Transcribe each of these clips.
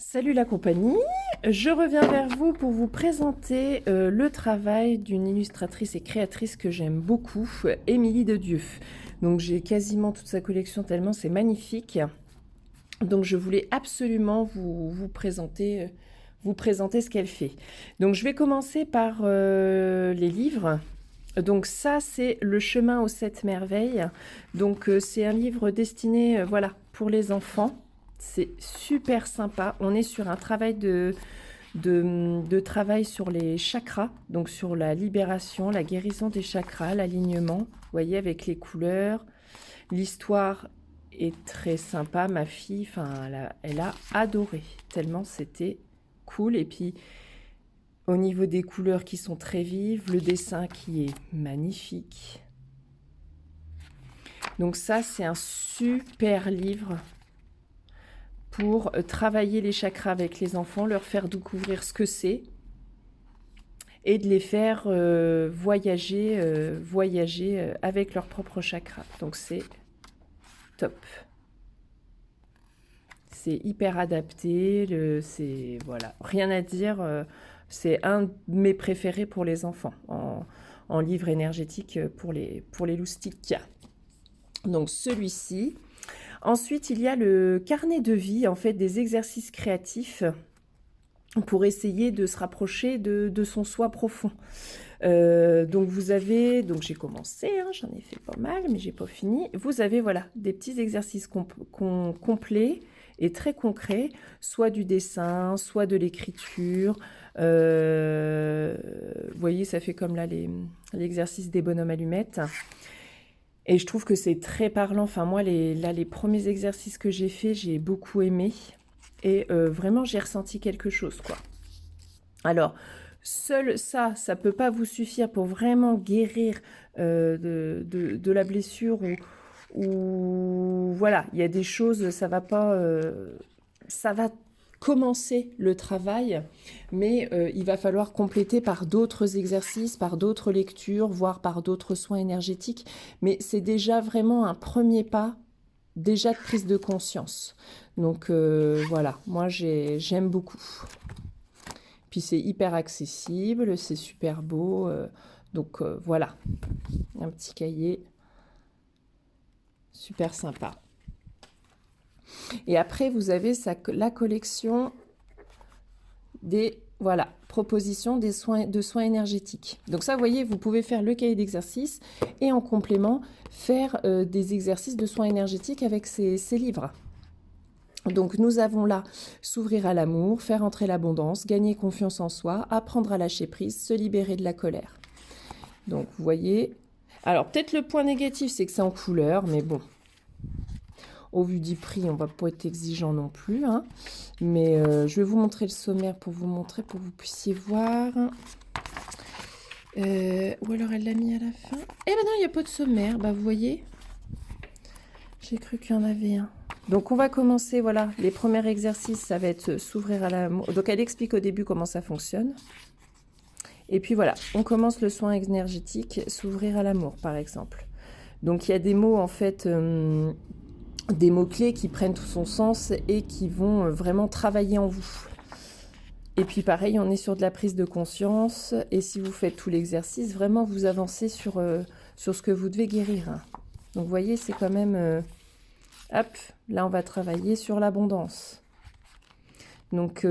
Salut la compagnie, je reviens vers vous pour vous présenter le travail d'une illustratrice et créatrice que j'aime beaucoup, Émilie de Dieu. Donc j'ai quasiment toute sa collection tellement c'est magnifique. Donc je voulais absolument vous présenter ce qu'elle fait. Donc je vais commencer par les livres. Donc ça c'est Le chemin aux 7 merveilles. Donc c'est un livre destiné voilà, pour les enfants. C'est super sympa. On est sur un travail de travail sur les chakras, donc sur la libération, la guérison des chakras, l'alignement. Vous voyez, avec les couleurs. L'histoire est très sympa. Ma fille, elle a adoré, tellement c'était cool. Et puis, au niveau des couleurs qui sont très vives, le dessin qui est magnifique. Donc ça, c'est un super livre pour travailler les chakras avec les enfants, leur faire découvrir ce que c'est et de les faire voyager avec leurs propres chakras. Donc c'est top. C'est hyper adapté, c'est voilà, rien à dire. C'est un de mes préférés pour les enfants en livre énergétique pour les loustiques. Donc celui-ci. Ensuite, il y a le carnet de vie, en fait, des exercices créatifs pour essayer de se rapprocher de son soi profond. Donc vous avez, donc j'ai commencé, hein, j'en ai fait pas mal, mais j'ai pas fini. Vous avez voilà des petits exercices complets et très concrets, soit du dessin, soit de l'écriture. Vous voyez, ça fait comme là l'exercice des bonhommes allumettes. Et je trouve que c'est très parlant. Enfin, moi, les premiers exercices que j'ai faits, j'ai beaucoup aimé. Et vraiment, j'ai ressenti quelque chose, quoi. Alors, seul ça ne peut pas vous suffire pour vraiment guérir de la blessure ou voilà, il y a des choses, ça va pas... ça va commencer le travail, mais il va falloir compléter par d'autres exercices, par d'autres lectures, voire par d'autres soins énergétiques. Mais c'est déjà vraiment un premier pas, déjà de prise de conscience. Donc voilà, moi j'aime beaucoup. Puis c'est hyper accessible, c'est super beau. Donc voilà, un petit cahier super sympa. Et après, vous avez la collection des propositions de soins énergétiques. Donc ça, vous voyez, vous pouvez faire le cahier d'exercice et en complément, faire des exercices de soins énergétiques avec ces livres. Donc nous avons là s'ouvrir à l'amour, faire entrer l'abondance, gagner confiance en soi, apprendre à lâcher prise, se libérer de la colère. Donc vous voyez, alors peut-être le point négatif, c'est que c'est en couleur, mais bon, au vu du prix, on va pas être exigeant non plus, hein. Mais je vais vous montrer le sommaire pour vous montrer, pour que vous puissiez voir. Ou alors elle l'a mis à la fin. Eh ben non, il n'y a pas de sommaire, bah vous voyez. J'ai cru qu'il y en avait un. Donc on va commencer, voilà, les premiers exercices, ça va être s'ouvrir à l'amour. Donc elle explique au début comment ça fonctionne. Et puis voilà, on commence le soin énergétique, s'ouvrir à l'amour par exemple. Donc il y a des mots en fait... des mots-clés qui prennent tout son sens et qui vont vraiment travailler en vous. Et puis pareil, on est sur de la prise de conscience. Et si vous faites tout l'exercice, vraiment vous avancez sur ce que vous devez guérir. Donc vous voyez, c'est quand même... hop, là on va travailler sur l'abondance. Donc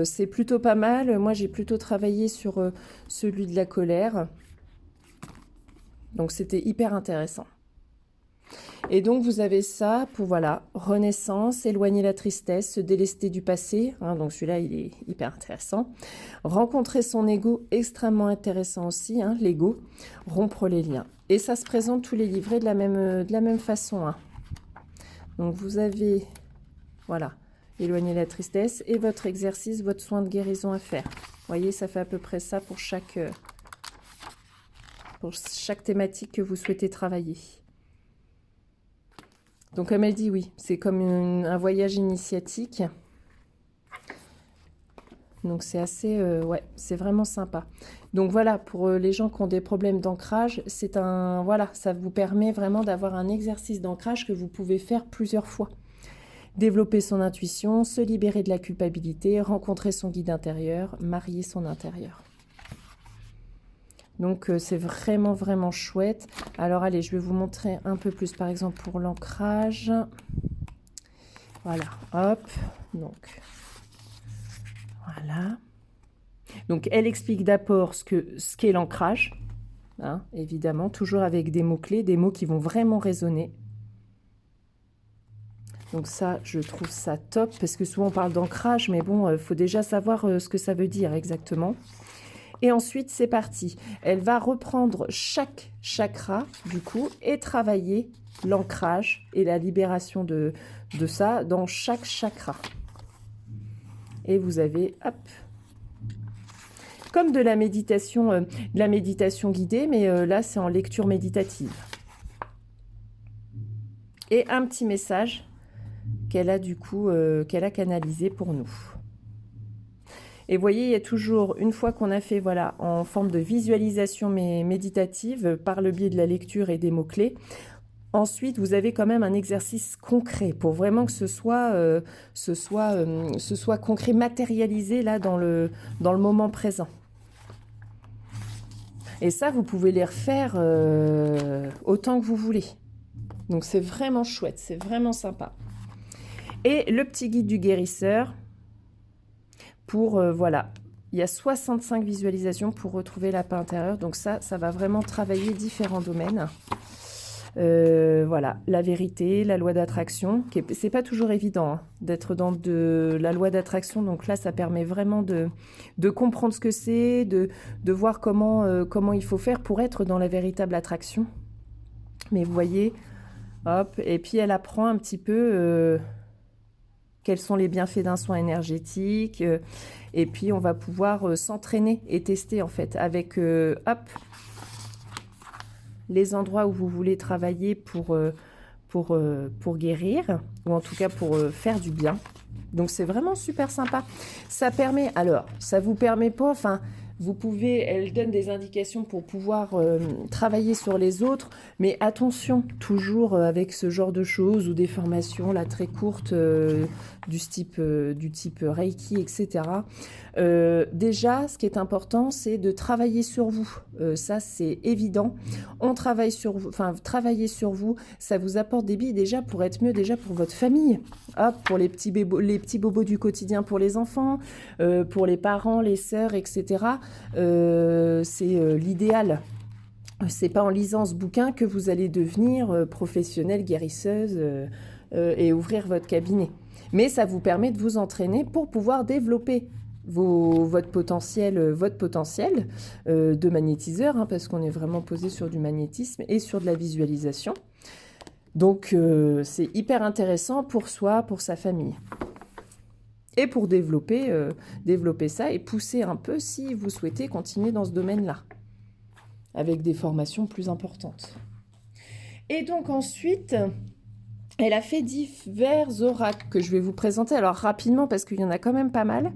c'est plutôt pas mal. Moi j'ai plutôt travaillé sur celui de la colère. Donc c'était hyper intéressant. Et donc, vous avez ça pour, voilà, renaissance, éloigner la tristesse, se délester du passé. Hein, donc, celui-là, il est hyper intéressant. Rencontrer son ego, extrêmement intéressant aussi, hein, l'ego. Rompre les liens. Et ça se présente tous les livrets de la même façon. Hein. Donc, vous avez, voilà, éloigner la tristesse et votre exercice, votre soin de guérison à faire. Vous voyez, ça fait à peu près ça pour chaque thématique que vous souhaitez travailler. Donc, comme elle dit, oui, c'est comme un voyage initiatique. Donc, c'est assez... ouais, c'est vraiment sympa. Donc, voilà, pour les gens qui ont des problèmes d'ancrage, c'est un... Voilà, ça vous permet vraiment d'avoir un exercice d'ancrage que vous pouvez faire plusieurs fois. développer son intuition, se libérer de la culpabilité, rencontrer son guide intérieur, marier son intérieur. Donc, c'est vraiment, vraiment chouette. Alors, allez, je vais vous montrer un peu plus, par exemple, pour l'ancrage. Voilà, hop, donc, voilà. Donc, elle explique d'abord ce qu'est l'ancrage, hein, évidemment, toujours avec des mots-clés, des mots qui vont vraiment résonner. Donc ça, je trouve ça top, parce que souvent on parle d'ancrage, mais bon, il faut déjà savoir ce que ça veut dire exactement. Et ensuite, c'est parti. Elle va reprendre chaque chakra, du coup, et travailler l'ancrage et la libération de ça dans chaque chakra. Et vous avez, hop, comme de la méditation guidée, mais là, c'est en lecture méditative. Et un petit message qu'elle a du coup, qu'elle a canalisé pour nous. Et vous voyez, il y a toujours, une fois qu'on a fait, voilà, en forme de visualisation méditative, par le biais de la lecture et des mots-clés, ensuite, vous avez quand même un exercice concret pour vraiment que ce soit concret, matérialisé là dans le moment présent. Et ça, vous pouvez les refaire autant que vous voulez. Donc, c'est vraiment chouette, c'est vraiment sympa. Et le petit guide du guérisseur pour, voilà, il y a 65 visualisations pour retrouver la paix intérieure. Donc ça va vraiment travailler différents domaines. Voilà, la vérité, la loi d'attraction. C'est pas toujours évident hein, d'être dans la loi d'attraction. Donc là, ça permet vraiment de comprendre ce que c'est, de voir comment il faut faire pour être dans la véritable attraction. Mais vous voyez, hop, et puis elle apprend un petit peu... quels sont les bienfaits d'un soin énergétique, et puis on va pouvoir s'entraîner et tester en fait avec hop, les endroits où vous voulez travailler pour guérir, ou en tout cas pour faire du bien. Donc c'est vraiment super sympa. Ça permet, alors ça vous permet pas, enfin vous pouvez, elle donne des indications pour pouvoir travailler sur les autres, mais attention, toujours avec ce genre de choses ou des formations là très courtes du type Reiki, etc. Déjà, ce qui est important, c'est de travailler sur vous. Ça, c'est évident. On travaille sur vous, enfin, travailler sur vous, ça vous apporte des billes déjà pour être mieux, déjà pour votre famille. Hop, pour les petits bobos du quotidien pour les enfants, pour les parents, les sœurs, etc. C'est l'idéal. C'est pas en lisant ce bouquin que vous allez devenir professionnelle guérisseuse et ouvrir votre cabinet. Mais ça vous permet de vous entraîner pour pouvoir développer votre potentiel de magnétiseur, hein, parce qu'on est vraiment posé sur du magnétisme et sur de la visualisation. Donc, c'est hyper intéressant pour soi, pour sa famille. Et pour développer ça et pousser un peu si vous souhaitez continuer dans ce domaine-là, avec des formations plus importantes. Et donc ensuite, elle a fait divers oracles que je vais vous présenter, alors rapidement parce qu'il y en a quand même pas mal.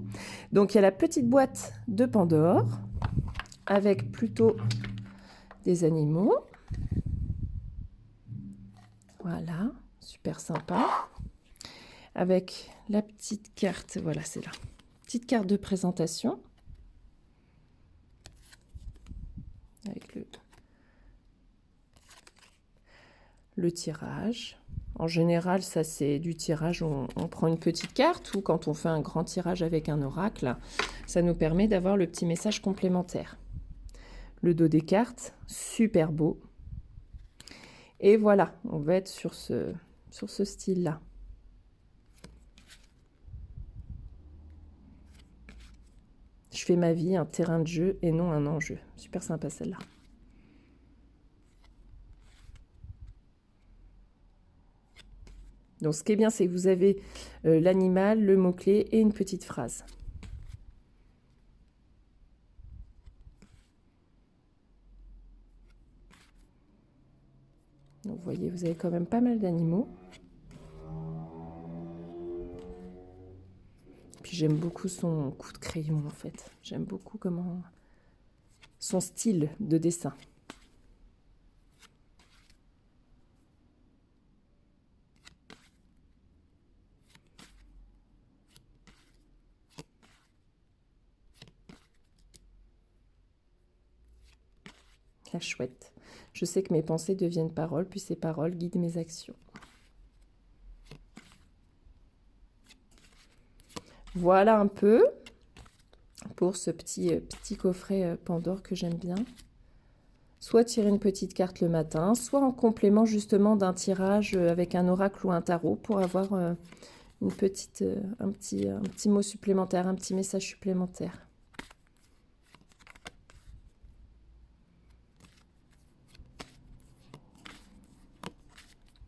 Donc il y a la petite boîte de Pandore, avec plutôt des animaux. Voilà, super sympa. Avec la petite carte, voilà, c'est là. Petite carte de présentation. Avec le tirage. En général, ça c'est du tirage, on prend une petite carte, ou quand on fait un grand tirage avec un oracle, ça nous permet d'avoir le petit message complémentaire. Le dos des cartes, super beau. Et voilà, on va être sur ce style-là. Je fais ma vie un terrain de jeu et non un enjeu. Super sympa celle-là. Donc ce qui est bien, c'est que vous avez l'animal, le mot-clé et une petite phrase. Donc vous voyez, vous avez quand même pas mal d'animaux. Puis j'aime beaucoup son coup de crayon en fait. J'aime beaucoup son style de dessin. ça chouette. Je sais que mes pensées deviennent paroles, puis ces paroles guident mes actions. Voilà un peu pour ce petit coffret Pandore que j'aime bien. Soit tirer une petite carte le matin, soit en complément justement d'un tirage avec un oracle ou un tarot pour avoir un petit mot supplémentaire, un petit message supplémentaire.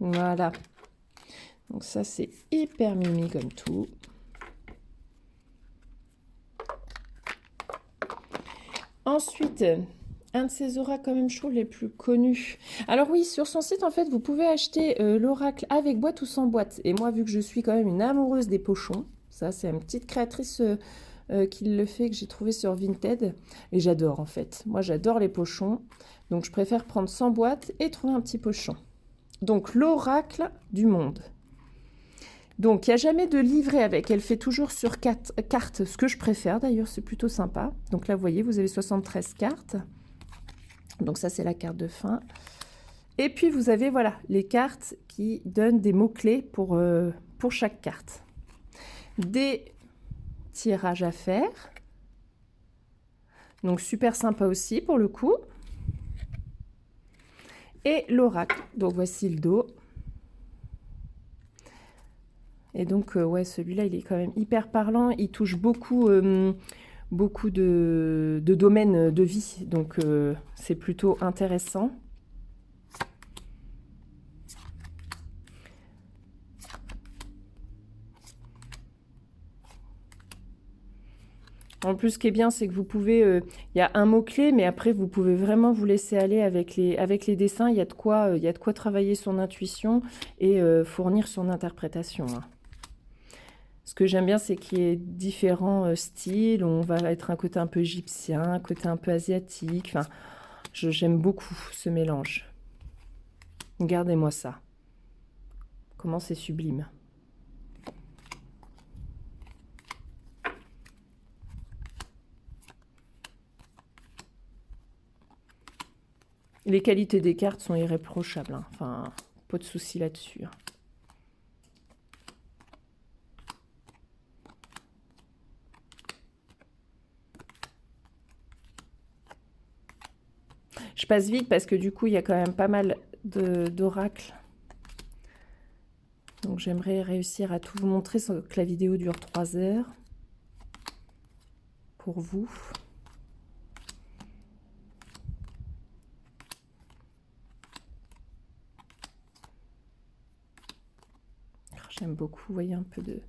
Voilà. Donc ça, c'est hyper mimi comme tout. Ensuite, un de ces oracles quand même, je trouve, les plus connus. Alors oui, sur son site, en fait, vous pouvez acheter l'oracle avec boîte ou sans boîte. Et moi, vu que je suis quand même une amoureuse des pochons, ça, c'est une petite créatrice qui le fait, que j'ai trouvé sur Vinted. Et j'adore, en fait. Moi, j'adore les pochons. Donc, je préfère prendre sans boîte et trouver un petit pochon. Donc, l'oracle du monde. Donc, il n'y a jamais de livret avec. Elle fait toujours sur 4 cartes, ce que je préfère d'ailleurs, c'est plutôt sympa. Donc là, vous voyez, vous avez 73 cartes. Donc ça, c'est la carte de fin. Et puis, vous avez, voilà, les cartes qui donnent des mots-clés pour chaque carte. Des tirages à faire. Donc, super sympa aussi, pour le coup. Et l'oracle. Donc, voici le dos. Et donc, ouais, celui-là, il est quand même hyper parlant. Il touche beaucoup, beaucoup de domaines de vie. Donc, c'est plutôt intéressant. En plus, ce qui est bien, c'est que vous pouvez... il y a un mot-clé, mais après, vous pouvez vraiment vous laisser aller avec les dessins. Il y a de quoi travailler son intuition et fournir son interprétation, hein. Ce que j'aime bien, c'est qu'il y ait différents styles. On va être un côté un peu égyptien, un côté un peu asiatique. Enfin, j'aime beaucoup ce mélange. Regardez-moi ça. Comment c'est sublime. Les qualités des cartes sont irréprochables, hein. Enfin, pas de souci là-dessus, hein. Je passe vite parce que du coup, il y a quand même pas mal d'oracles. Donc, j'aimerais réussir à tout vous montrer sans que la vidéo dure 3 heures. Pour vous. J'aime beaucoup, vous voyez, un peu de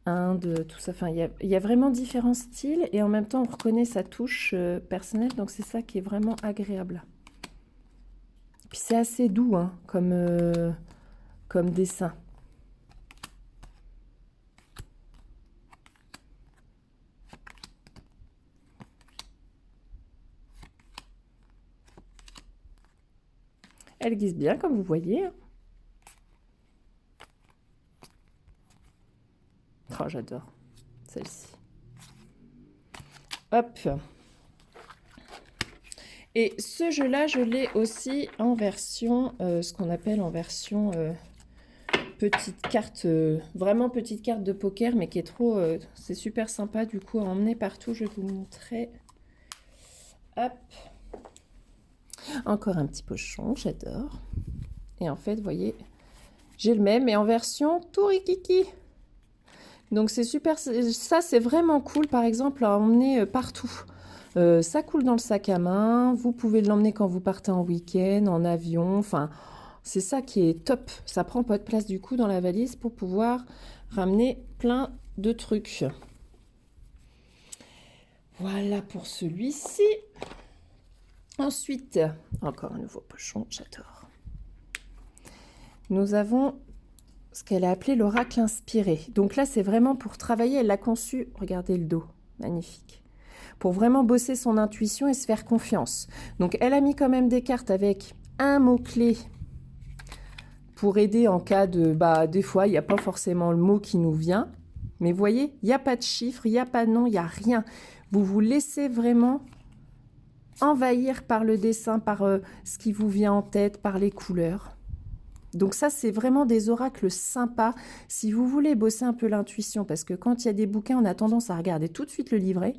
Inde, tout ça. Enfin, il y a vraiment différents styles et en même temps, on reconnaît sa touche personnelle. Donc, c'est ça qui est vraiment agréable. Puis, c'est assez doux, hein, comme dessin. Elle glisse bien, comme vous voyez. Oh, j'adore celle-ci. Hop. Et ce jeu-là, je l'ai aussi en version, ce qu'on appelle en version petite carte, vraiment petite carte de poker, mais qui est trop, c'est super sympa du coup à emmener partout. Je vais vous montrer. Hop. Encore un petit pochon, j'adore. Et en fait, vous voyez, j'ai le même, mais en version tout rikiki. Donc c'est super, ça c'est vraiment cool par exemple à emmener partout. Ça coule dans le sac à main, vous pouvez l'emmener quand vous partez en week-end, en avion, enfin c'est ça qui est top. Ça prend pas de place du coup dans la valise pour pouvoir ramener plein de trucs. Voilà pour celui-ci. Ensuite, encore un nouveau pochon, j'adore. Nous avons ce qu'elle a appelé l'oracle inspiré. Donc là, c'est vraiment pour travailler. Elle l'a conçu, regardez le dos, magnifique. Pour vraiment bosser son intuition et se faire confiance. Donc elle a mis quand même des cartes avec un mot-clé pour aider en cas de... des fois, il n'y a pas forcément le mot qui nous vient. Mais vous voyez, il n'y a pas de chiffre, il n'y a pas de nom, il n'y a rien. Vous vous laissez vraiment envahir par le dessin, par ce qui vous vient en tête, par les couleurs. Donc ça, c'est vraiment des oracles sympas si vous voulez bosser un peu l'intuition, parce que quand il y a des bouquins, on a tendance à regarder tout de suite le livret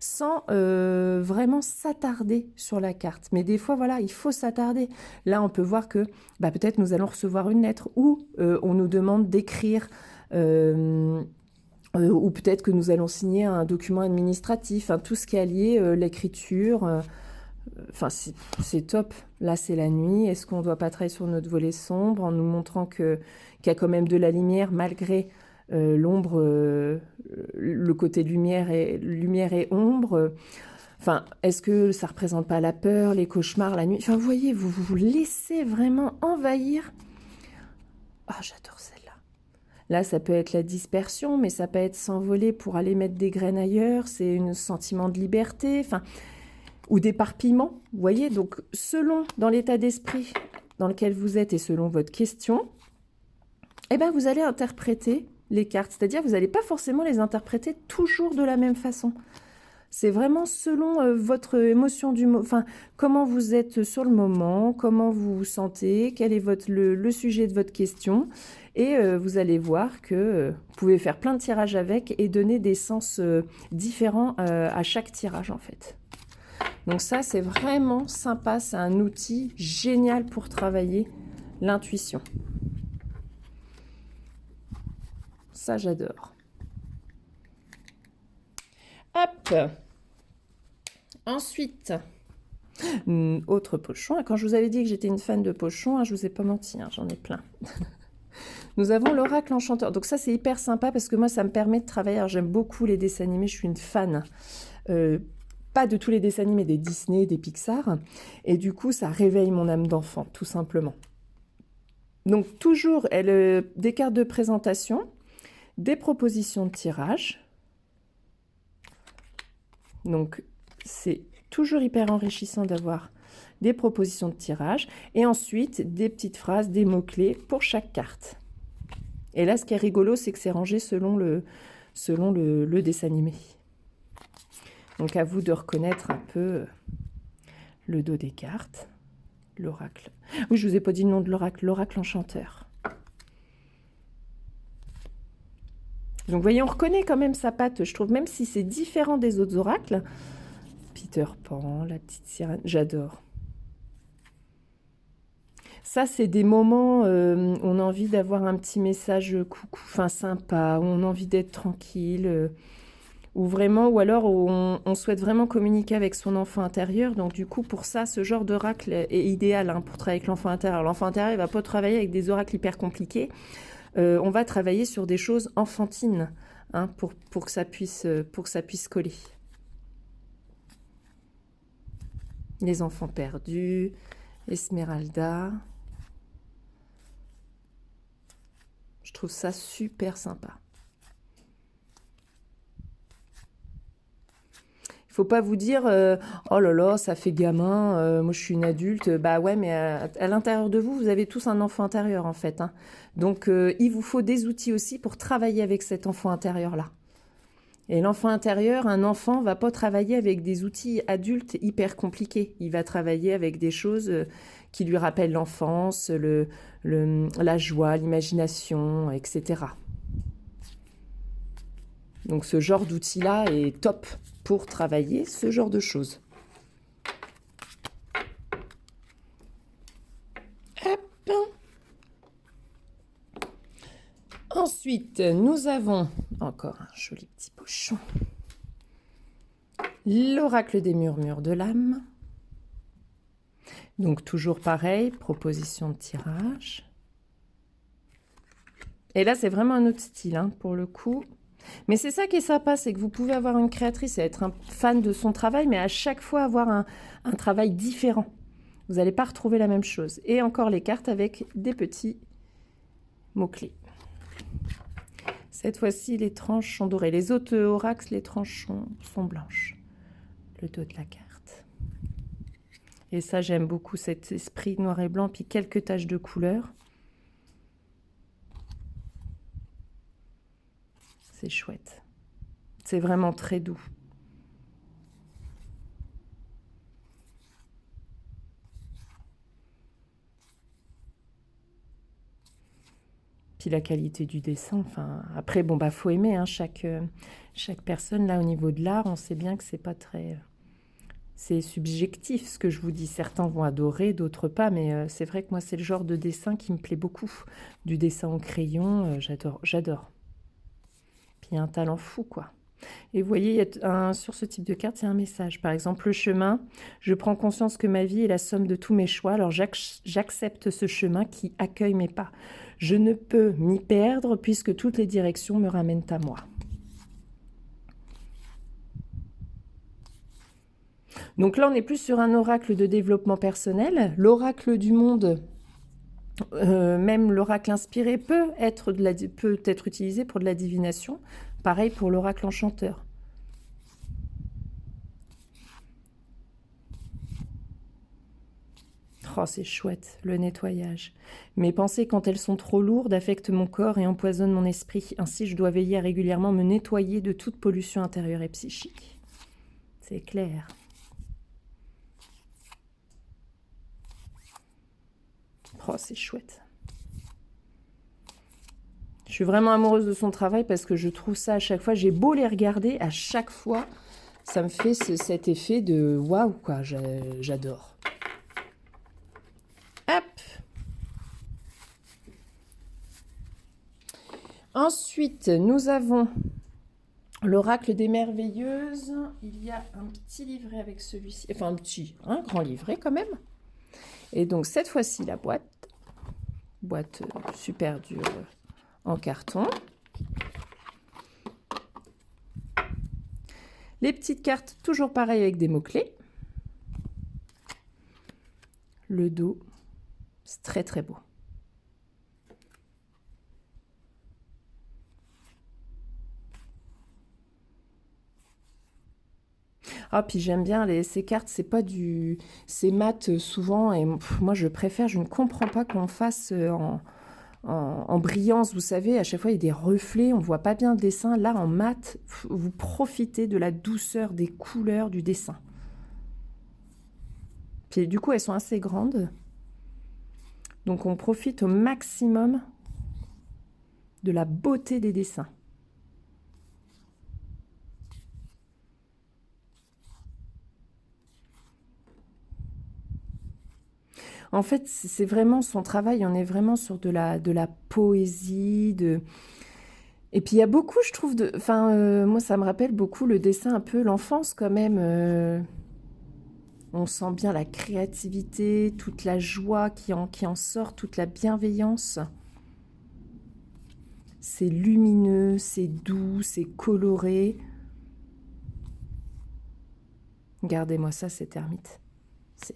sans vraiment s'attarder sur la carte. Mais des fois, voilà, il faut s'attarder. Là, on peut voir que peut-être nous allons recevoir une lettre ou on nous demande d'écrire ou peut-être que nous allons signer un document administratif, tout ce qui est lié, l'écriture. Enfin, c'est top. Là, c'est la nuit. Est-ce qu'on ne doit pas travailler sur notre volet sombre en nous montrant qu'il y a quand même de la lumière malgré l'ombre, le côté lumière et ombre. Enfin, est-ce que ça ne représente pas la peur, les cauchemars, la nuit? Enfin, vous voyez, vous vous laissez vraiment envahir. Ah, j'adore celle-là. Là, ça peut être la dispersion, mais ça peut être s'envoler pour aller mettre des graines ailleurs. C'est un sentiment de liberté. Enfin, ou d'éparpillement, vous voyez. Donc, selon dans l'état d'esprit dans lequel vous êtes et selon votre question, vous allez interpréter les cartes. C'est-à-dire, vous n'allez pas forcément les interpréter toujours de la même façon. C'est vraiment selon votre émotion du moment, enfin, comment vous êtes sur le moment, comment vous vous sentez, quel est le sujet de votre question. Et vous allez voir que vous pouvez faire plein de tirages avec et donner des sens différents à chaque tirage, en fait. Donc ça, c'est vraiment sympa. C'est un outil génial pour travailler l'intuition. Ça, j'adore. Hop. Ensuite, autre pochon. Et quand je vous avais dit que j'étais une fan de pochons, je ne vous ai pas menti, j'en ai plein. Nous avons l'oracle enchanteur. Donc ça, c'est hyper sympa parce que moi, ça me permet de travailler. Alors, j'aime beaucoup les dessins animés. Je suis une fan. Pas de tous les dessins animés, des Disney, des Pixar. Et du coup, ça réveille mon âme d'enfant, tout simplement. Donc, toujours des cartes de présentation, des propositions de tirage. Donc, c'est toujours hyper enrichissant d'avoir des propositions de tirage. Et ensuite, des petites phrases, des mots-clés pour chaque carte. Et là, ce qui est rigolo, c'est que c'est rangé selon le dessin animé. Donc, à vous de reconnaître un peu le dos des cartes. L'oracle. Oui, je ne vous ai pas dit le nom de l'oracle. L'oracle enchanteur. Donc, vous voyez, on reconnaît quand même sa patte, je trouve, même si c'est différent des autres oracles. Peter Pan, la petite sirène, j'adore. Ça, c'est des moments où on a envie d'avoir un petit message coucou, enfin sympa, où on a envie d'être tranquille, ou vraiment, ou alors où on souhaite vraiment communiquer avec son enfant intérieur. Donc du coup, pour ça, ce genre d'oracle est idéal pour travailler avec l'enfant intérieur. L'enfant intérieur, il ne va pas travailler avec des oracles hyper compliqués. On va travailler sur des choses enfantines pour que ça puisse coller. Les enfants perdus, Esmeralda. Je trouve ça super sympa. Il ne faut pas vous dire oh là là, ça fait gamin, moi je suis une adulte. Bah ouais, mais à l'intérieur de vous, vous avez tous un enfant intérieur en fait. Donc il vous faut des outils aussi pour travailler avec cet enfant intérieur-là. Et l'enfant intérieur, un enfant ne va pas travailler avec des outils adultes hyper compliqués. Il va travailler avec des choses qui lui rappellent l'enfance, la joie, l'imagination, etc. Donc ce genre d'outil-là est top pour travailler ce genre de choses. Hop. Ensuite, nous avons encore un joli petit pochon. L'oracle des murmures de l'âme. Donc toujours pareil, proposition de tirage. Et là, c'est vraiment un autre style pour le coup. Mais c'est ça qui est sympa, c'est que vous pouvez avoir une créatrice et être un fan de son travail, mais à chaque fois avoir un travail différent. Vous n'allez pas retrouver la même chose. Et encore les cartes avec des petits mots-clés. Cette fois-ci, les tranches sont dorées. Les autres oracles, les tranches sont blanches. Le dos de la carte. Et ça, j'aime beaucoup cet esprit noir et blanc, puis quelques taches de couleur. C'est chouette. C'est vraiment très doux. Puis la qualité du dessin, enfin, après, bon, bah, faut aimer, hein, chaque personne, là, au niveau de l'art, on sait bien que c'est pas très... C'est subjectif, ce que je vous dis. Certains vont adorer, d'autres pas, mais c'est vrai que moi, c'est le genre de dessin qui me plaît beaucoup. Du dessin au crayon, j'adore, j'adore. Puis il y a un talent fou, quoi. Et vous voyez, sur ce type de carte, il y a un message. Par exemple, le chemin. Je prends conscience que ma vie est la somme de tous mes choix, alors j'accepte ce chemin qui accueille mes pas. Je ne peux m'y perdre puisque toutes les directions me ramènent à moi. Donc là, on est plus sur un oracle de développement personnel. L'oracle du monde, même l'oracle inspiré, peut être utilisé pour de la divination. Pareil pour l'oracle enchanteur. Oh, c'est chouette, le nettoyage. Mes pensées, quand elles sont trop lourdes, affectent mon corps et empoisonnent mon esprit. Ainsi, je dois veiller à régulièrement me nettoyer de toute pollution intérieure et psychique. C'est clair. Oh, c'est chouette. Je suis vraiment amoureuse de son travail parce que je trouve ça à chaque fois. J'ai beau les regarder, à chaque fois, ça me fait cet effet de waouh, quoi. J'adore. Hop. Ensuite, nous avons l'oracle des merveilleuses. Il y a un petit livret avec celui-ci. Enfin, un grand livret quand même. Et donc, cette fois-ci, la boîte. Boîte super dure en carton. Les petites cartes, toujours pareil avec des mots-clés. Le dos, c'est très très beau. Ah, puis j'aime bien ces cartes, c'est pas du... C'est mat souvent, et moi je préfère, je ne comprends pas qu'on fasse en brillance, vous savez, à chaque fois il y a des reflets, on voit pas bien le dessin. Là, en mat, vous profitez de la douceur des couleurs du dessin. Puis du coup, elles sont assez grandes. Donc on profite au maximum de la beauté des dessins. En fait, c'est vraiment son travail, on est vraiment sur de la poésie, Et puis il y a beaucoup, je trouve, moi ça me rappelle beaucoup le dessin, un peu l'enfance quand même. On sent bien la créativité, toute la joie qui en sort, toute la bienveillance. C'est lumineux, c'est doux, c'est coloré. Regardez-moi ça, cette ermite.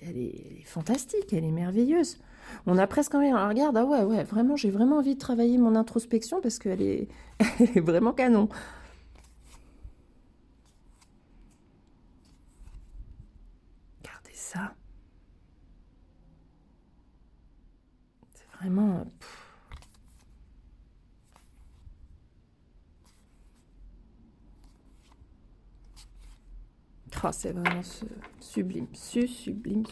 Elle est fantastique, elle est merveilleuse. On a presque envie, on la regarde, ah ouais, vraiment, j'ai vraiment envie de travailler mon introspection parce qu'elle est, elle est vraiment canon. Regardez ça. C'est vraiment... Oh, c'est vraiment sublime, sublime.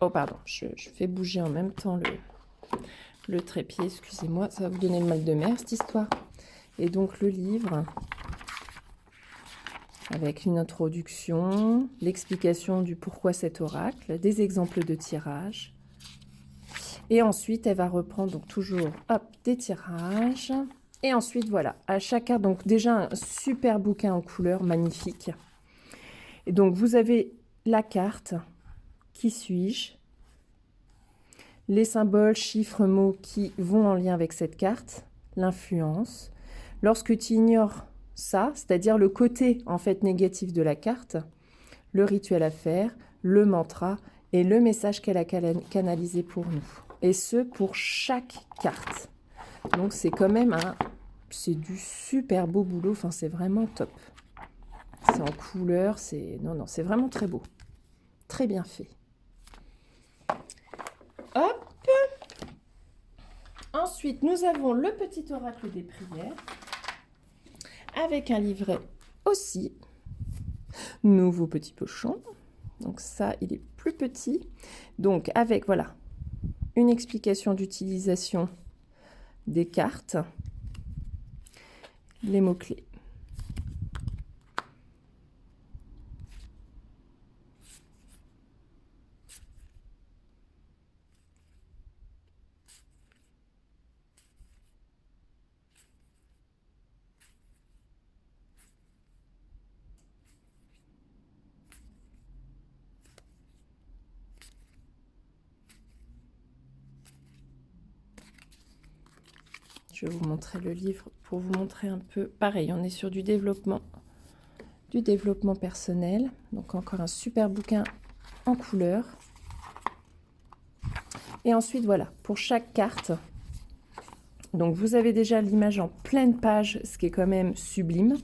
Oh, pardon, je fais bouger en même temps le trépied, excusez-moi, ça va vous donner le mal de mer, cette histoire. Et donc, le livre, avec une introduction, l'explication du pourquoi cet oracle, des exemples de tirages. Et ensuite, elle va reprendre, donc toujours, hop, des tirages. Et ensuite, voilà, à chaque carte, donc déjà un super bouquin en couleur, magnifique. Et donc, vous avez la carte, qui suis-je, les symboles, chiffres, mots qui vont en lien avec cette carte, l'influence. Lorsque tu ignores ça, c'est-à-dire le côté en fait négatif de la carte, le rituel à faire, le mantra et le message qu'elle a canalisé pour nous. Et ce, pour chaque carte. Donc c'est quand même c'est du super beau boulot, enfin c'est vraiment top. C'est en couleur, non, c'est vraiment très beau. Très bien fait. Hop. Ensuite, nous avons le petit oracle des prières avec un livret aussi. Nouveau petit pochon. Donc ça, il est plus petit. Donc avec, voilà, une explication d'utilisation des cartes, les mots-clés. Je vais vous montrer le livre pour vous montrer un peu. Pareil, on est sur du développement personnel. Donc encore un super bouquin en couleur. Et ensuite, voilà, pour chaque carte, donc vous avez déjà l'image en pleine page, ce qui est quand même sublime.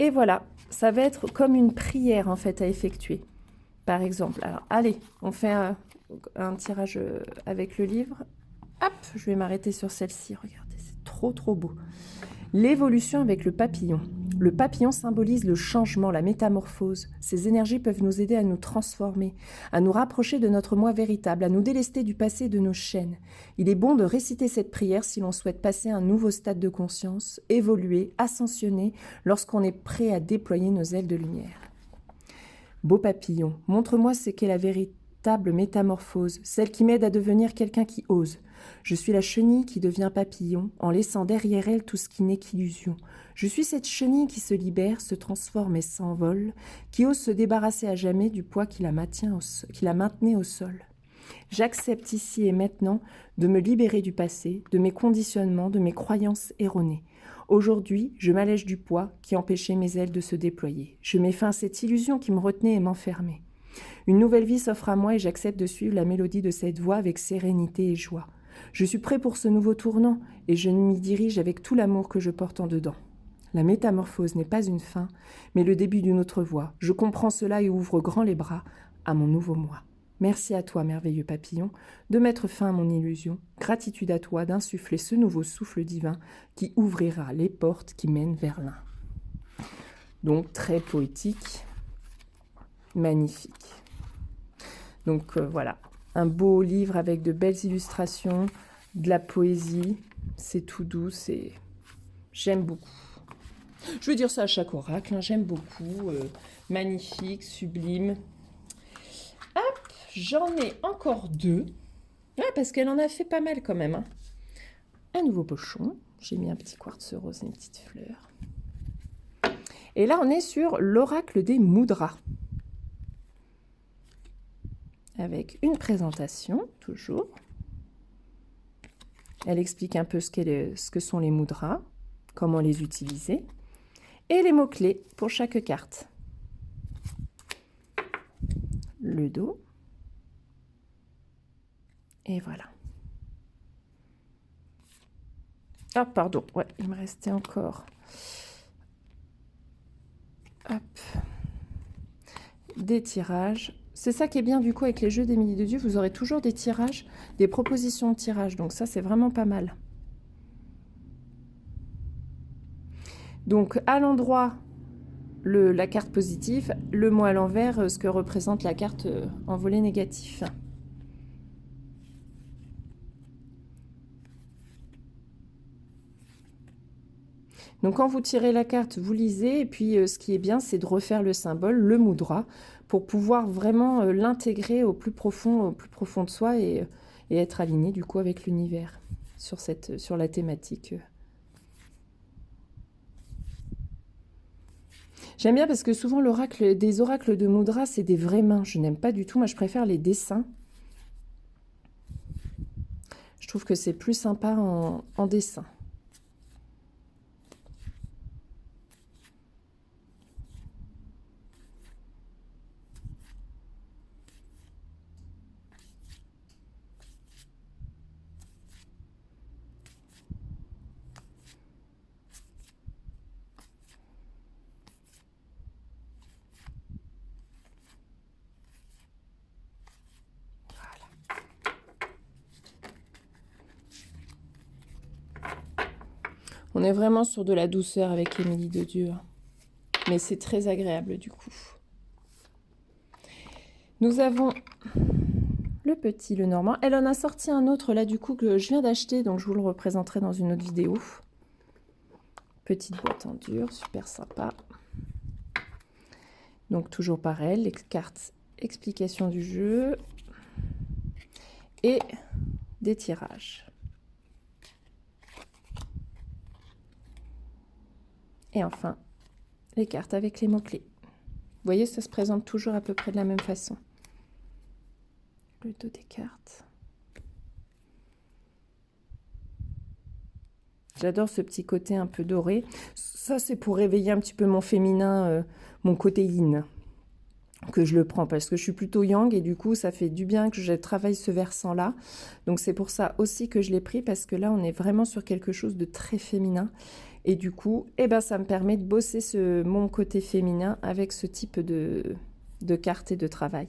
Et voilà, ça va être comme une prière en fait à effectuer. Par exemple, alors allez, on fait un tirage avec le livre. Hop, je vais m'arrêter sur celle-ci. Regardez, c'est trop beau. L'évolution avec le papillon. Le papillon symbolise le changement, la métamorphose. Ces énergies peuvent nous aider à nous transformer, à nous rapprocher de notre moi véritable, à nous délester du passé et de nos chaînes. Il est bon de réciter cette prière si l'on souhaite passer à un nouveau stade de conscience, évoluer, ascensionner, lorsqu'on est prêt à déployer nos ailes de lumière. Beau papillon, montre-moi ce qu'est la véritable métamorphose, celle qui m'aide à devenir quelqu'un qui ose. Je suis la chenille qui devient papillon, en laissant derrière elle tout ce qui n'est qu'illusion. Je suis cette chenille qui se libère, se transforme et s'envole, qui ose se débarrasser à jamais du poids qui la maintenait au sol. J'accepte ici et maintenant de me libérer du passé, de mes conditionnements, de mes croyances erronées. Aujourd'hui, je m'allège du poids qui empêchait mes ailes de se déployer. Je mets fin à cette illusion qui me retenait et m'enfermait. Une nouvelle vie s'offre à moi et j'accepte de suivre la mélodie de cette voix avec sérénité et joie. Je suis prêt pour ce nouveau tournant et je m'y dirige avec tout l'amour que je porte en dedans. La métamorphose n'est pas une fin, mais le début d'une autre voie. Je comprends cela et ouvre grand les bras à mon nouveau moi. Merci à toi, merveilleux papillon, de mettre fin à mon illusion. Gratitude à toi d'insuffler ce nouveau souffle divin qui ouvrira les portes qui mènent vers l'un. Donc, très poétique, magnifique. Donc, voilà, un beau livre avec de belles illustrations, de la poésie. C'est tout doux, j'aime beaucoup. Je veux dire ça à chaque oracle, hein, j'aime beaucoup. Magnifique, sublime. Hop, j'en ai encore 2. Ouais, parce qu'elle en a fait pas mal quand même. Hein. Un nouveau pochon. J'ai mis un petit quartz rose et une petite fleur. Et là, on est sur l'oracle des Mudras. Avec une présentation, toujours. Elle explique un peu ce que sont les mudras, comment les utiliser, et les mots-clés pour chaque carte. Le dos. Et voilà. Ah, pardon, ouais, il me restait encore. Hop. Des tirages. C'est ça qui est bien du coup avec les jeux d'Émilie de Dieu, vous aurez toujours des tirages, des propositions de tirage. Donc ça, c'est vraiment pas mal. Donc à l'endroit, la carte positive, le mot à l'envers, ce que représente la carte en volet négatif. Donc quand vous tirez la carte, vous lisez, et puis ce qui est bien, c'est de refaire le symbole, le mudra, pour pouvoir vraiment l'intégrer au plus profond de soi et être aligné du coup avec l'univers sur la thématique. J'aime bien parce que souvent des oracles de mudra, c'est des vraies mains. Je n'aime pas du tout, moi je préfère les dessins. Je trouve que c'est plus sympa en dessin. On est vraiment sur de la douceur avec Émilie de Dieu. Mais c'est très agréable du coup. Nous avons le petit, le normand. Elle en a sorti un autre là du coup que je viens d'acheter, donc je vous le représenterai dans une autre vidéo. Petite boîte en dur, super sympa. Donc toujours pareil, les cartes explication du jeu et des tirages. Et enfin, les cartes avec les mots-clés. Vous voyez, ça se présente toujours à peu près de la même façon. Le dos des cartes. J'adore ce petit côté un peu doré. Ça, c'est pour réveiller un petit peu mon féminin, mon côté yin, que je le prends parce que je suis plutôt yang et du coup, ça fait du bien que je travaille ce versant-là. Donc, c'est pour ça aussi que je l'ai pris parce que là, on est vraiment sur quelque chose de très féminin. Et du coup, eh ben, ça me permet de bosser mon côté féminin avec ce type de cartes et de travail.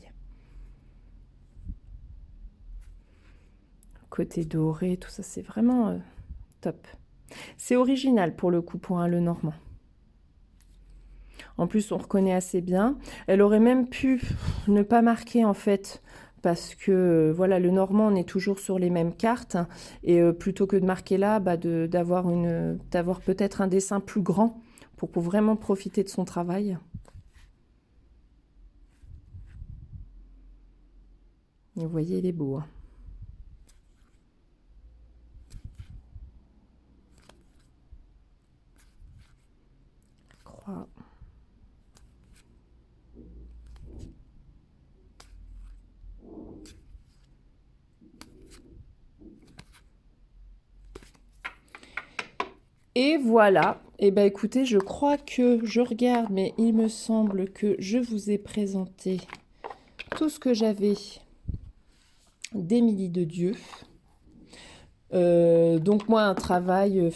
Côté doré, tout ça, c'est vraiment top. C'est original pour le coup, pour un Lenormand. En plus, on reconnaît assez bien. Elle aurait même pu ne pas marquer en fait, parce que voilà, le Normand, on est toujours sur les mêmes cartes. Et plutôt que de marquer là, bah, d'avoir peut-être un dessin plus grand pour vraiment profiter de son travail. Et vous voyez, il est beau. Hein. Croix. Et voilà, et ben écoutez, je crois que je regarde, mais il me semble que je vous ai présenté tout ce que j'avais d'Émilie de Dieu. Donc moi, un travail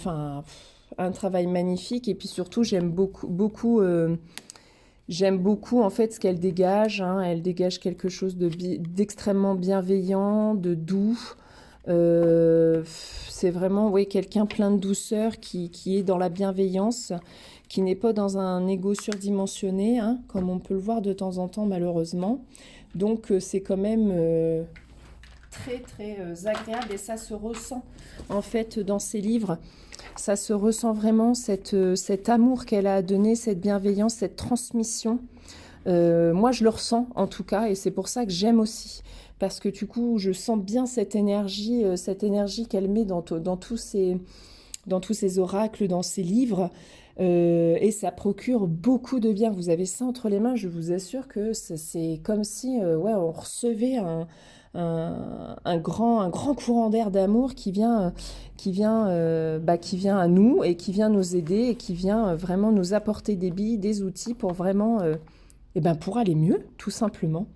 magnifique, et puis surtout, j'aime beaucoup en fait ce qu'elle dégage. Hein. Elle dégage quelque chose d'extrêmement bienveillant, de doux. C'est vraiment quelqu'un plein de douceur qui est dans la bienveillance, qui n'est pas dans un ego surdimensionné, hein, comme on peut le voir de temps en temps malheureusement. Donc c'est quand même très très agréable et ça se ressent en fait dans ses livres. Ça se ressent vraiment cet amour qu'elle a à donner, cette bienveillance, cette transmission. Moi je le ressens en tout cas et c'est pour ça que j'aime aussi. Parce que du coup, je sens bien cette énergie qu'elle met dans tous ces oracles, dans ses livres. Et ça procure beaucoup de bien. Vous avez ça entre les mains, je vous assure que c'est comme si on recevait un grand courant d'air d'amour qui vient à nous et qui vient nous aider et qui vient vraiment nous apporter des billes, des outils pour vraiment pour aller mieux, tout simplement.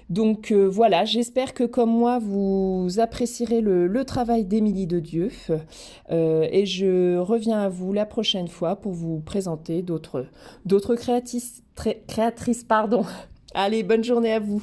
Donc voilà, j'espère que comme moi, vous apprécierez le travail d'Émilie de Dieu. Et je reviens à vous la prochaine fois pour vous présenter d'autres créatrices. Allez, bonne journée à vous.